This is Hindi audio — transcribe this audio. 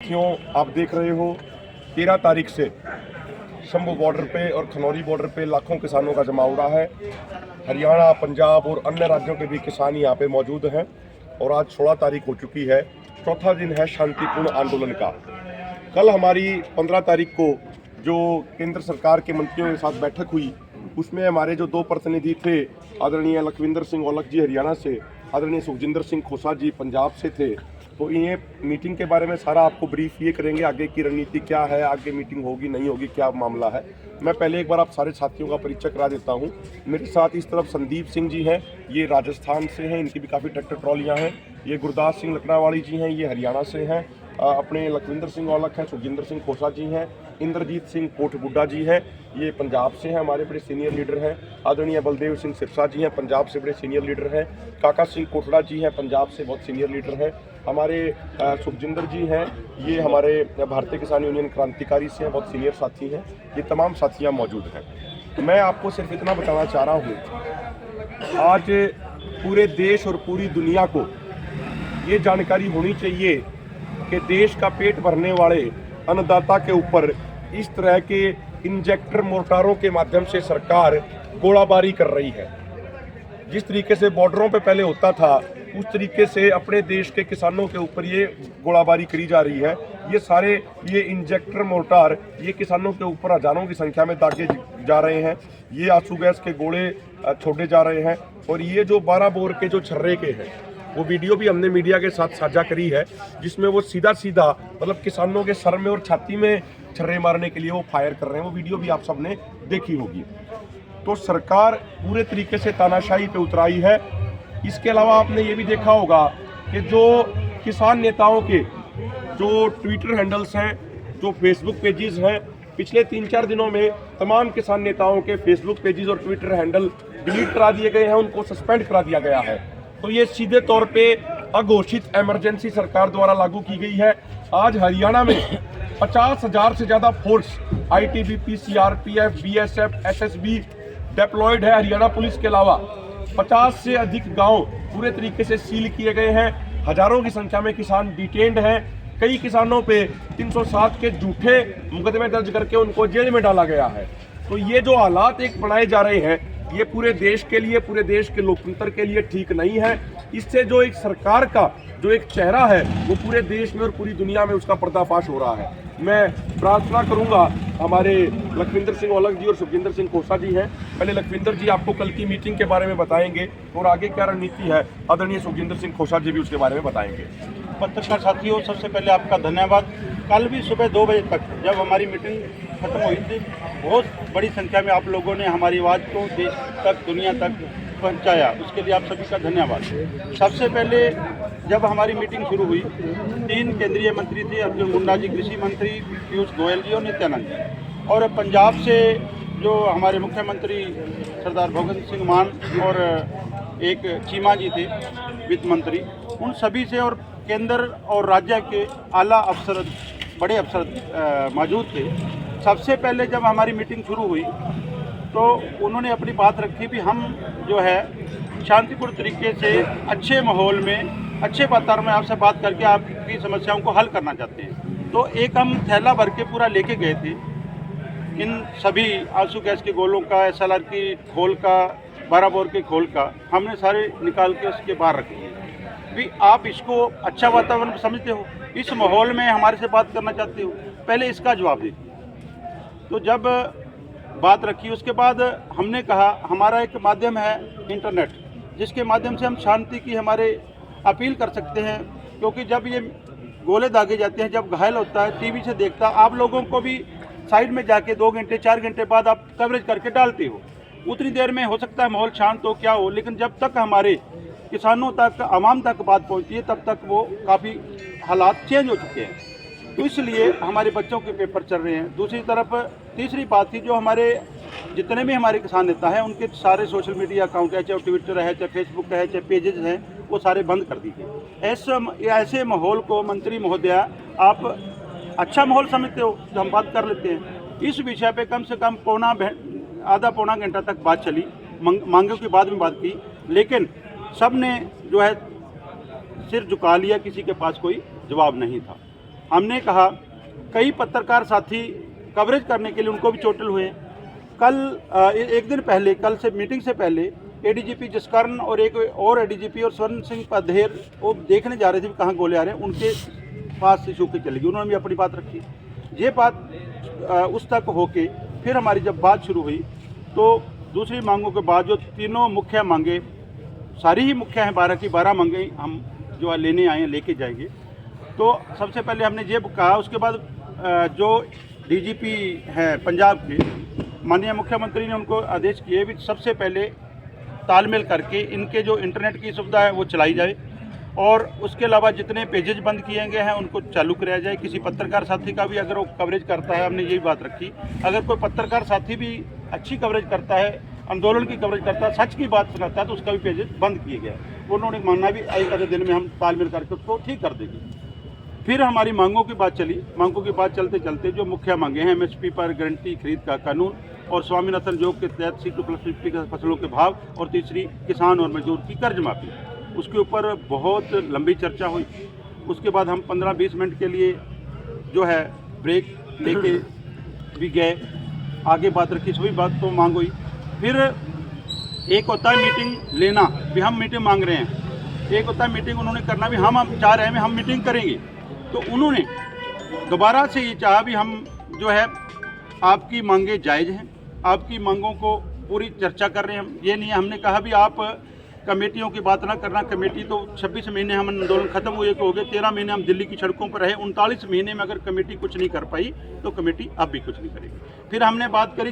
साथियों, आप देख रहे हो 13 तारीख से शंभू बॉर्डर पे और खनौरी बॉर्डर पे लाखों किसानों का जमा हो रहा है। हरियाणा, पंजाब और अन्य राज्यों के भी किसान यहाँ पे मौजूद हैं और आज 16 तारीख हो चुकी है। चौथा दिन है शांतिपूर्ण आंदोलन का। कल हमारी 15 तारीख को जो केंद्र सरकार के मंत्रियों के साथ बैठक हुई, उसमें हमारे जो 2 प्रतिनिधि थे, आदरणीय लखविंदर सिंह औलख जी हरियाणा से, आदरणीय सुखजिंदर सिंह खोसा जी पंजाब से थे। तो ये मीटिंग के बारे में सारा आपको ब्रीफ ये करेंगे, आगे की रणनीति क्या है, आगे मीटिंग होगी नहीं होगी, क्या मामला है। मैं पहले एक बार आप सारे साथियों का परिचय करा देता हूँ। मेरे साथ इस तरफ संदीप सिंह जी हैं, ये राजस्थान से हैं, इनकी भी काफ़ी ट्रैक्टर ट्रॉलियाँ हैं। ये गुरदास सिंह लकड़ावाली जी हैं, ये हरियाणा से हैं। अपने लखविंदर सिंह औलख हैं, सुखजिंदर सिंह खोसा जी हैं, इंद्रजीत सिंह कोटबुड्ढा जी हैं, ये पंजाब से हैं, हमारे बड़े सीनियर लीडर हैं। आदरणीय बलदेव सिंह सिरसा जी हैं, पंजाब से बड़े सीनियर लीडर हैं। काका सिंह कोटड़ा जी हैं, पंजाब से बहुत सीनियर लीडर हैं। हमारे सुखजिंदर जी हैं, ये हमारे भारतीय किसान यूनियन क्रांतिकारी से हैं, बहुत सीनियर साथी हैं। ये तमाम साथियाँ मौजूद हैं। मैं आपको सिर्फ इतना बताना चाह रहा हूँ, आज पूरे देश और पूरी दुनिया को ये जानकारी होनी चाहिए कि देश का पेट भरने वाले अन्नदाता के ऊपर इस तरह के इंजेक्टर मोर्टारों के माध्यम से सरकार गोलाबारी कर रही है। जिस तरीके से बॉर्डरों पे पहले होता था, उस तरीके से अपने देश के किसानों के ऊपर ये गोलाबारी करी जा रही है। ये इंजेक्टर मोर्टार ये किसानों के ऊपर हजारों की संख्या में दागे जा रहे हैं। ये आंसू गैस के गोले छोड़े जा रहे हैं। और ये जो 12 बोर के जो छर्रे के हैं, वो वीडियो भी हमने मीडिया के साथ साझा करी है, जिसमें वो सीधा मतलब किसानों के सर में और छाती में छर्रे मारने के लिए वो फायर कर रहे हैं। वो वीडियो भी आप सबने देखी होगी। तो सरकार पूरे तरीके से तानाशाही पे उतराई है। इसके अलावा आपने ये भी देखा होगा कि जो किसान नेताओं के जो ट्विटर हैंडल्स हैं, जो फेसबुक पेजेस हैं, पिछले 3-4 दिनों में तमाम किसान नेताओं के फेसबुक पेजेस और ट्विटर हैंडल डिलीट करा दिए गए हैं, उनको सस्पेंड करा दिया गया है। तो ये सीधे तौर पे अघोषित इमरजेंसी सरकार द्वारा लागू की गई है। आज हरियाणा में 50,000 से ज़्यादा force ITBP, CRPF, BSF, SSB deployed है। हरियाणा पुलिस के अलावा 50 से अधिक गांव पूरे तरीके से सील किए गए हैं। हजारों की संख्या में किसान डिटेन्ड हैं। कई किसानों पे 307 के झूठे मुकदमे दर्ज करके उनको जेल में डाला गया है। तो ये जो हालात एक बनाए जा रहे हैं, ये पूरे देश के लिए, पूरे देश के लोकतंत्र के लिए ठीक नहीं है। इससे जो एक सरकार का जो एक चेहरा है, वो पूरे देश में और पूरी दुनिया में उसका पर्दाफाश हो रहा है। मैं प्रार्थना करूंगा, हमारे लखविंदर सिंह औलख जी और सुखजिंदर सिंह खोसा जी हैं। पहले लखविंदर जी आपको कल की मीटिंग के बारे में बताएंगे और आगे क्या रणनीति है, आदरणीय सुखजिंदर सिंह खोसा जी भी उसके बारे में बताएंगे। पत्रकार साथियों, सबसे पहले आपका धन्यवाद। कल भी सुबह 2 बजे तक जब हमारी मीटिंग खत्म हुई थी, बहुत बड़ी संख्या में आप लोगों ने हमारी आवाज़ को देश तक, दुनिया तक पहुंचाया, उसके लिए आप सभी का धन्यवाद। सबसे पहले जब हमारी मीटिंग शुरू हुई, 3 केंद्रीय मंत्री थे, अर्जुन मुंडा जी कृषि मंत्री, पीयूष गोयल जी और नित्यानंद जी, और पंजाब से जो हमारे मुख्यमंत्री सरदार भगवंत सिंह मान और एक चीमा जी थे वित्त मंत्री, उन सभी से और केंद्र और राज्य के आला अफसर, बड़े अफसर मौजूद थे। सबसे पहले जब हमारी मीटिंग शुरू हुई तो उन्होंने अपनी बात रखी भी हम जो है शांतिपूर्ण तरीके से अच्छे माहौल में, अच्छे वातावरण में आपसे बात करके आपकी समस्याओं को हल करना चाहते हैं। तो एक हम थैला भर के पूरा लेके गए थे, इन सभी आंसू गैस के गोलों का, SLR की खोल का, 12 बोर के खोल का, हमने सारे निकाल के उसके बाहर रखे भी। आप इसको अच्छा वातावरण समझते हो, इस माहौल में हमारे से बात करना चाहते हो, पहले इसका जवाब दीजिए। तो जब बात रखी, उसके बाद हमने कहा हमारा एक माध्यम है इंटरनेट, जिसके माध्यम से हम शांति की हमारे अपील कर सकते हैं। क्योंकि जब ये गोले दागे जाते हैं, जब घायल होता है, टीवी से देखता, आप लोगों को भी साइड में जाके 2 घंटे 4 घंटे बाद आप कवरेज करके डालते हो। उतनी देर में हो सकता है माहौल शांत हो, क्या हो, लेकिन जब तक हमारे किसानों तक, आवाम तक बात पहुंचती है, तब तक वो काफ़ी हालात चेंज हो चुके हैं। तो इसलिए हमारे बच्चों के पेपर चल रहे हैं। दूसरी तरफ तीसरी बात थी, जो हमारे जितने भी हमारे किसान नेता हैं, उनके सारे सोशल मीडिया अकाउंट है, चाहे ट्विटर है, चाहे फेसबुक है, चाहे पेजेस हैं, वो सारे बंद कर दीजिए। ऐसे माहौल को मंत्री महोदया आप अच्छा माहौल समझते हो जो हम बात कर लेते हैं। इस विषय पे कम से कम आधा पौना घंटा तक बात चली, मांगों की बाद में बात की, लेकिन सब ने जो है सिर झुका लिया, किसी के पास कोई जवाब नहीं था। हमने कहा कई पत्रकार साथी कवरेज करने के लिए उनको भी चोटिल हुए। कल एक दिन पहले, कल से मीटिंग से पहले एडीजीपी जसकरण और एक और एडीजीपी और स्वर्ण सिंह पधेर वो देखने जा रहे थे कि कहाँ गोले आ रहे हैं, उनके पास से छू के चले गए। उन्होंने भी अपनी बात रखी। ये बात उस तक होके फिर हमारी जब बात शुरू हुई तो दूसरी मांगों के बाद जो तीनों मुख्य मांगे, सारी ही मुख्य हैं, 12 की 12 मांगे हम जो है लेने आए हैं, लेके जाएंगे। तो सबसे पहले हमने ये कहा, उसके बाद जो डीजीपी हैं पंजाब के माननीय मुख्यमंत्री ने उनको आदेश किए भी सबसे पहले तालमेल करके इनके जो इंटरनेट की सुविधा है वो चलाई जाए और उसके अलावा जितने पेजेज बंद किए गए हैं उनको चालू कराया जाए। किसी पत्रकार साथी का भी अगर वो कवरेज करता है, हमने यही बात रखी, अगर कोई पत्रकार साथी भी अच्छी कवरेज करता है, आंदोलन की कवरेज करता है, सच की बात सुनाता है, तो उसका भी पेजेज बंद किए गए। उन्होंने मानना भी एक आधे दिन में हम तालमेल करके उसको ठीक कर देंगे। फिर हमारी मांगों की बात चली। मांगों की बात चलते चलते जो मुख्य मांगे हैं, एमएसपी पर गारंटी खरीद का कानून और स्वामीनाथन योग के तहत C2+50 के फसलों के भाव, और तीसरी किसान और मजदूर की कर्ज माफी, उसके ऊपर बहुत लंबी चर्चा हुई। उसके बाद हम 15-20 मिनट के लिए जो है ब्रेक लेके भी गए, आगे बात रखी, सभी बात तो मांग हुई। फिर एक होता है मीटिंग लेना, भी हम मीटिंग मांग रहे हैं, एक होता है मीटिंग उन्होंने करना, भी हम चाह रहे हैं हम मीटिंग करेंगे। तो उन्होंने दोबारा से ये चाहा भी हम जो है आपकी मांगे जायज़ हैं, आपकी मांगों को पूरी चर्चा कर रहे हैं हम। ये नहीं है, हमने कहा भी आप कमेटियों की बात ना करना, कमेटी तो 26 महीने हम आंदोलन खत्म हुए के हो गए, 13 महीने हम दिल्ली की सड़कों पर रहे, 39 महीने में अगर कमेटी कुछ नहीं कर पाई तो कमेटी अब भी कुछ नहीं करेगी। फिर हमने बात करी